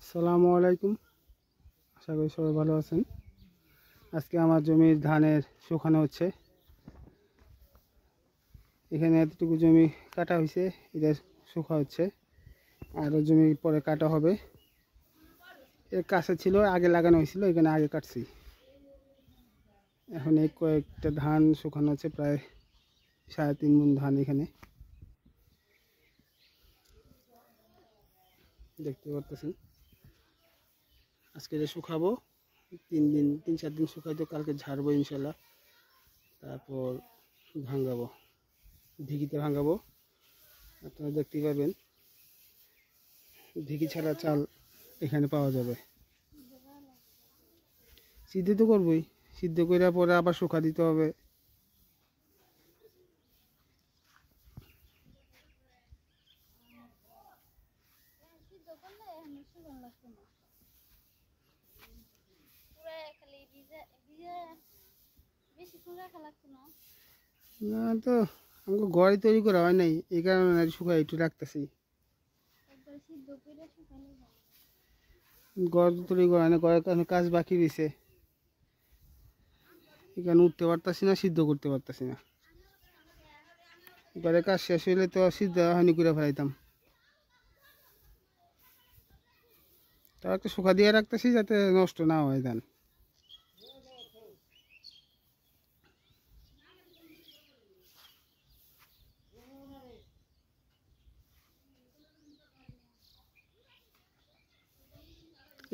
আসসালামু আলাইকুম। আশা করি সবাই ভালো আছেন। আজকে আমার জমির ধানের শুকানো হচ্ছে। এখানে এতটুকু জমি কাটা হয়েছে, এটা শুকা হচ্ছে। আরও জমি পরে কাটা হবে। এর কাছে ছিল, আগে লাগানো হয়েছিল, এখানে আগে কাটছি। এখন এই কয়েকটা ধান শুকানো হচ্ছে, প্রায় 3.5 মণ ধান এখানে দেখতে পাচ্ছেন। আজকে যে শুকাবো 3-4 দিন শুকাইতে, কালকে ঝাড়বো ইনশাল্লাহ। তারপর ভাঙাবো, ঢেকিতে ভাঙাবো। আপনারা দেখতে পাবেন ঢেকি ছাড়া চাল এখানে পাওয়া যাবে। সিদ্ধ তো করবই, সিদ্ধ করে পরে আবার শুকা দিতে হবে। না তো আমাকে ঘরে তৈরি করা হয় নাই, এই কারণে শুকাই একটু রাখতেছি। ঘর তৈরি করা হয় না, ঘরের কারণে কাজ বাকি রয়েছে। এখানে উঠতে পারতাছি না, সিদ্ধ করতে পারতাছি না। ঘরের কাজ শেষ হইলে তো সিদ্ধ হানি করে ফেলাইতাম। তাও একটা শুকা দিয়ে রাখতেছি যাতে নষ্ট না হয় ধান।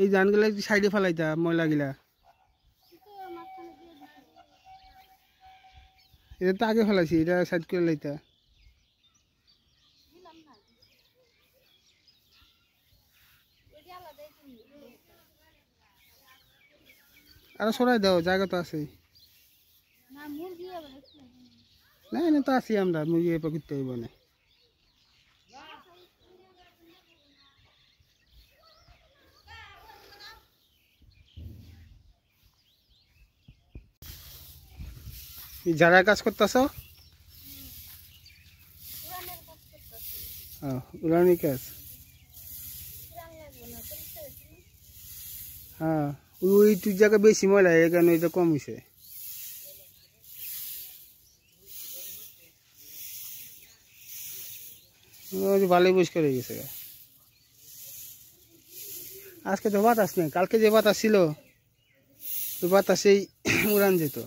এই ধানগুলা একটু সাইডে ফেলাইতাম, ময়লাগুলা। এটা তো আগে ফেলাইছি, এটা সাইড করে লাইতা। আরো সরাই দাও, জায়গা তো আছে। না এনে তো আছি আমরা, মুরগি এরপর করতে হইব না। যারা কাজ করতেছ, উড়ানি কাজ। হ্যাঁ, ওইটু জায়গা বেশি ময়লা, এখানে এটা কম হয়েছে। ভালোই পরিষ্কার হয়ে গেছে। আজকে তো বাতাস নেই, কালকে যে বাতাস ছিল ওই বাতাসেই উড়ান যেত।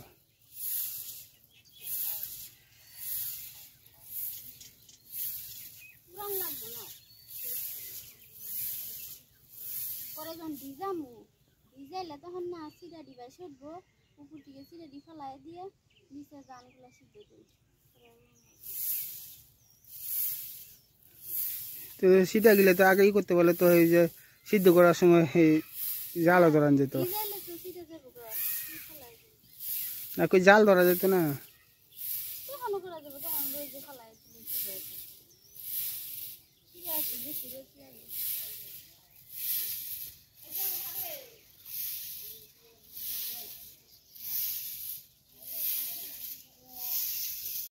ভিজাইলে তখন না চিরা দিবা সরবো, উপর থেকে চিরা দি ফেলাই দিয়ে নিচে ধানগুলো সিদ্ধ দিই। তো সিটা গেলে তো আগেই করতে বলে, তো এই যে সিদ্ধ করার সময় এই জালও ধরান যেত না, কই জাল ধরা যেত না। তখনও করা যাবে, তখন রোজ ফেলাই